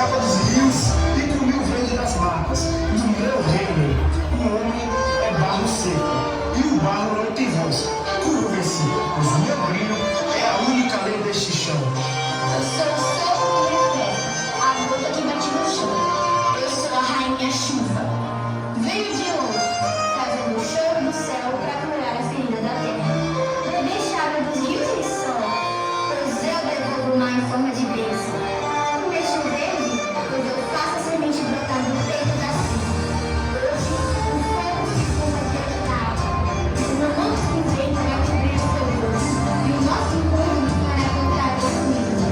água dos rios e comi o verde das matas. No meu reino, o homem é barro seco e o barro não tem voz. Curva-se, pois o meu brilho é a única lei deste chão. Eu sou o sol e a terra, a gota que bate no chão. Eu sou a rainha chuva. Veio de longe, trazendo o choro do céu para curar a ferida da terra. Deixa a água dos rios em sol, pois eu devolvo o mar em forma de bênção. Não deixa o verde, pois eu faço a semente brotar do peito da cinza. Hoje, o fogo de fuga dentro da água. O meu manto cinzento vai cobrir o teu rosto, e o nosso encontro para contar a comida.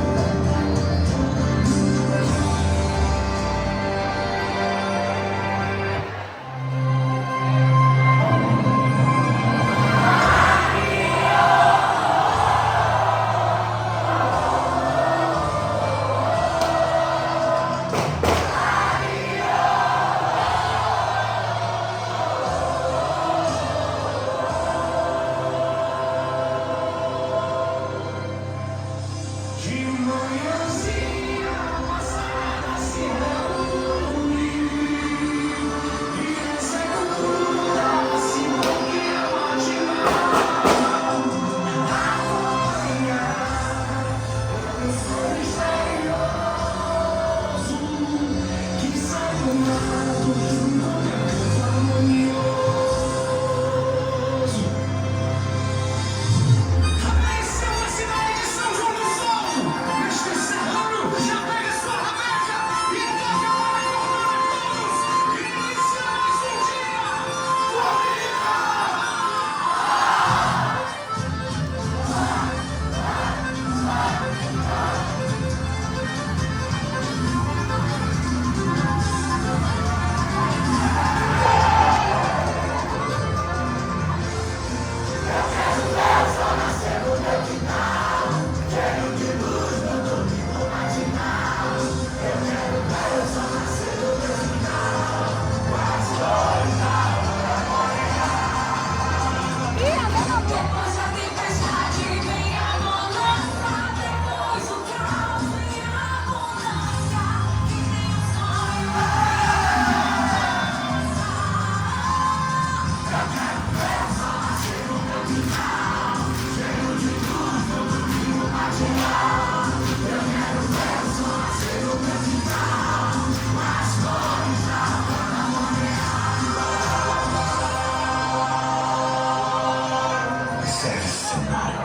Observe esse cenário.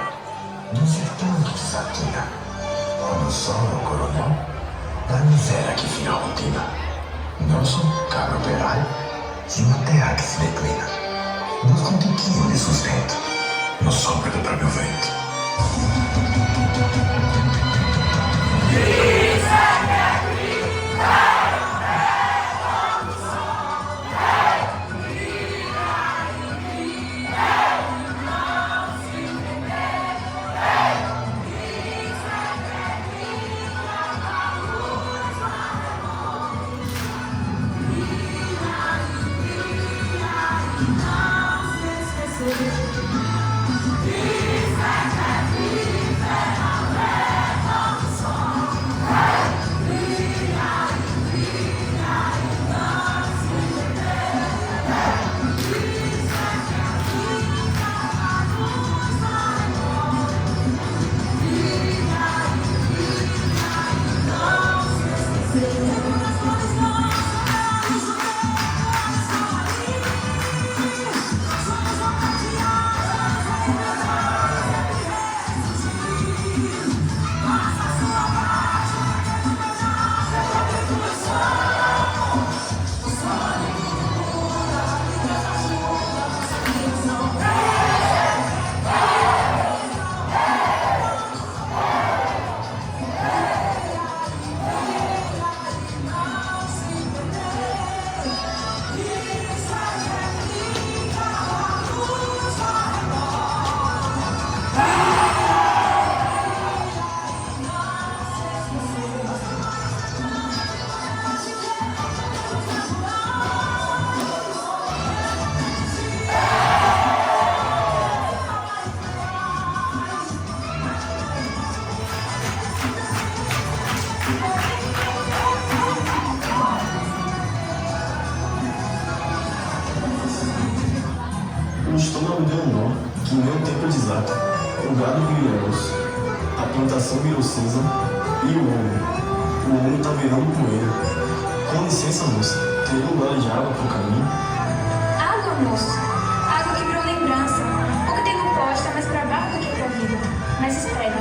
No sertão de Saquina, quando o sol é o coronel, da miséria que vira rotina. Não sou cabra operário de uma terra que se declina. Busca um tiquinho de sustento no sombra do próprio vento. gado deu um nó, que nem o tempo desata. O gado virou osso, a plantação virou cinza e o homem tá virando poeira. Com licença, moça, teria um gole de água pro caminho? Água, moço. Água que virou lembrança. O que tem no poste é mais pra baixo do que pra vida. Mas espere.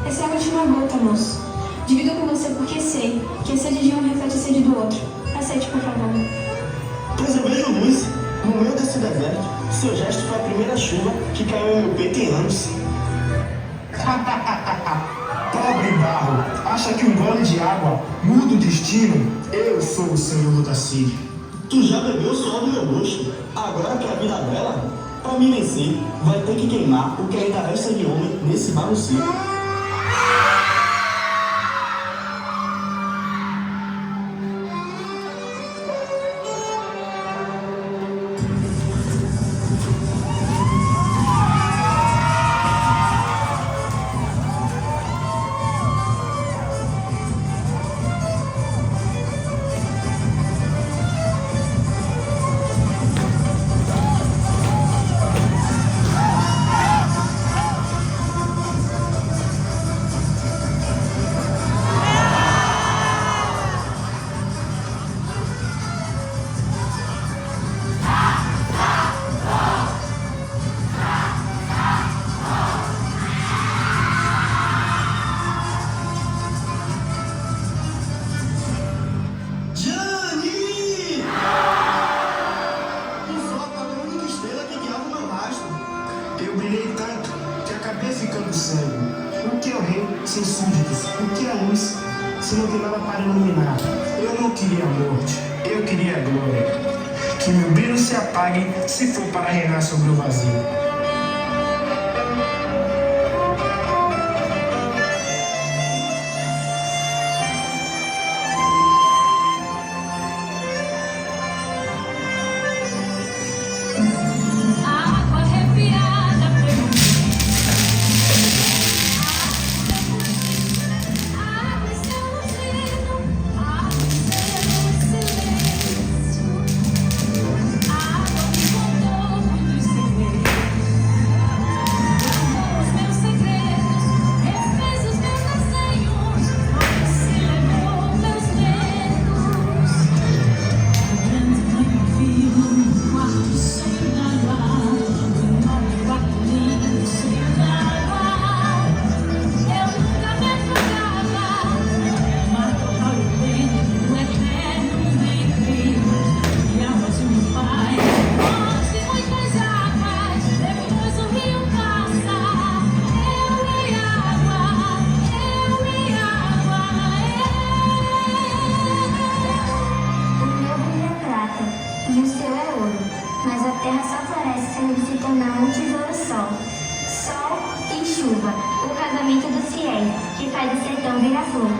Essa é a última gota, moço. Divido com você porque sei que a sede de um reflete a sede do outro. Aceite, por favor. Pois eu vejo luz no meio desse deserto. Seu gesto foi a primeira chuva que caiu em meu peito em anos. Pobre barro, acha que um gole de água muda o destino? Eu sou o senhor da Cid. Tu já bebeu o suor do meu rosto. Agora que a vida dela, pra me vencer, vai ter que queimar o que ainda resta de homem nesse barro seco. Eu brilhei tanto que acabei ficando cego. O que é o rei sem súditos? O que é a luz se não tem nada para iluminar? Eu não queria a morte, eu queria a glória. Que meu brilho se apague se for para reinar sobre o vazio. E o céu é ouro, mas a terra só floresce se ele se tornar um tesouro só. Sol e chuva, o casamento dos fiéis, que faz o sertão virar flor.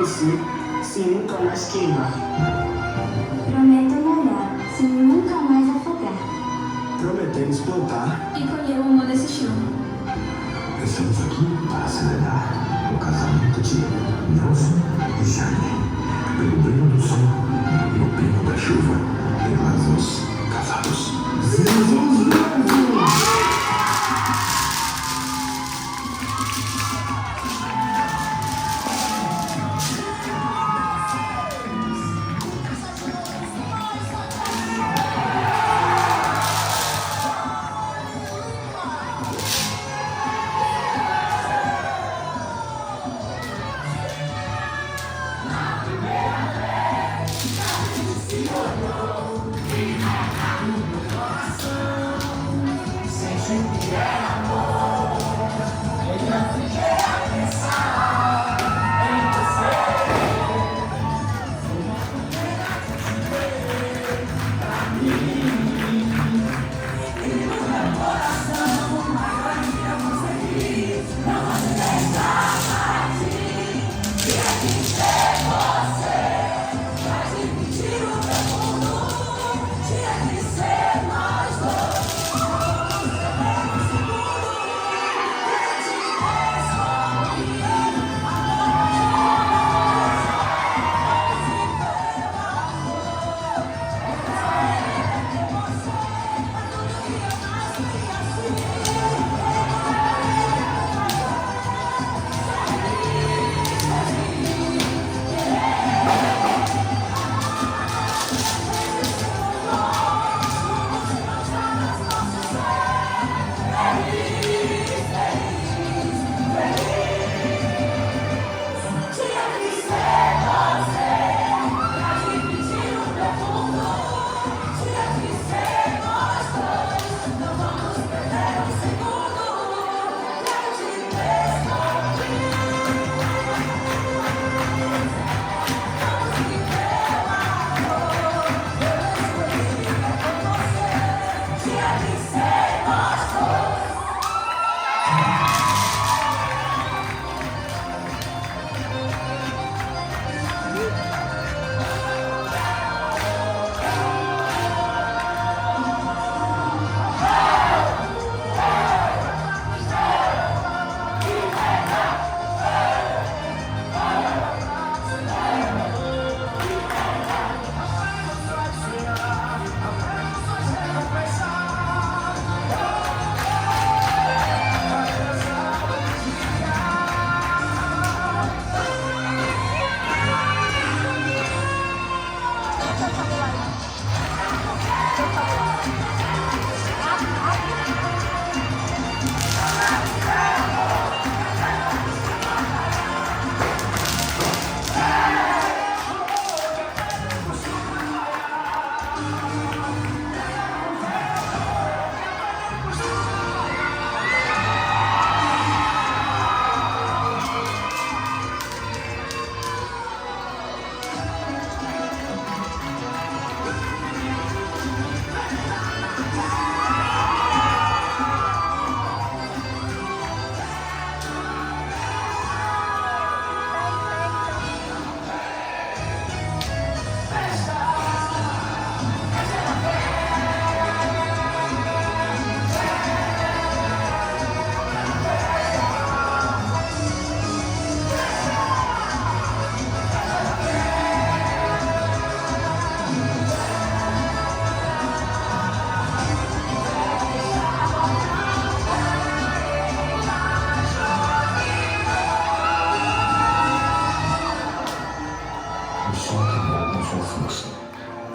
você sem nunca mais queimar. Prometo molhar, sem nunca mais afogar. Prometemos plantar. E colher o amor desse chão. Estamos aqui para celebrar o casamento de Nelson e Jane. Pelo brilho do sol, no pico da chuva, declaramos casados. Jesus novo!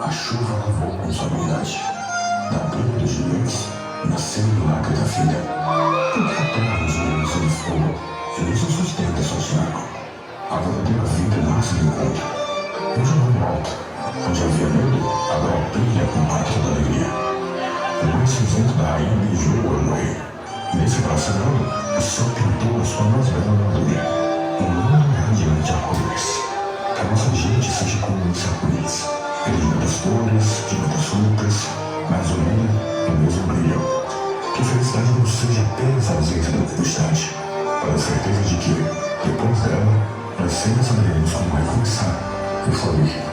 A chuva lavou com sua bondade. Da briga dos gigantes, nasceu o milagre da filha. Porque a terra nos moinhos sob fogo, Deus não sustenta só Tiago. A verdadeira vida nasce do encontro. Hoje não volta. Onde havia medo, agora brilha com pátria da alegria. O mais cinzento da rainha beijou o ouro no rei. Nesse bracelado, o céu pintou a sua mais bela armadura. Um mundo radiante a cores. Que a nossa gente seja como um arco-íris. Ele de muitas cores, de muitas frutas, mas unido no mesmo brilho. Que a felicidade não seja apenas a ausência da tempestade, mas a certeza de que, depois dela, nós cenas saberemos como vai começar. Eu falei.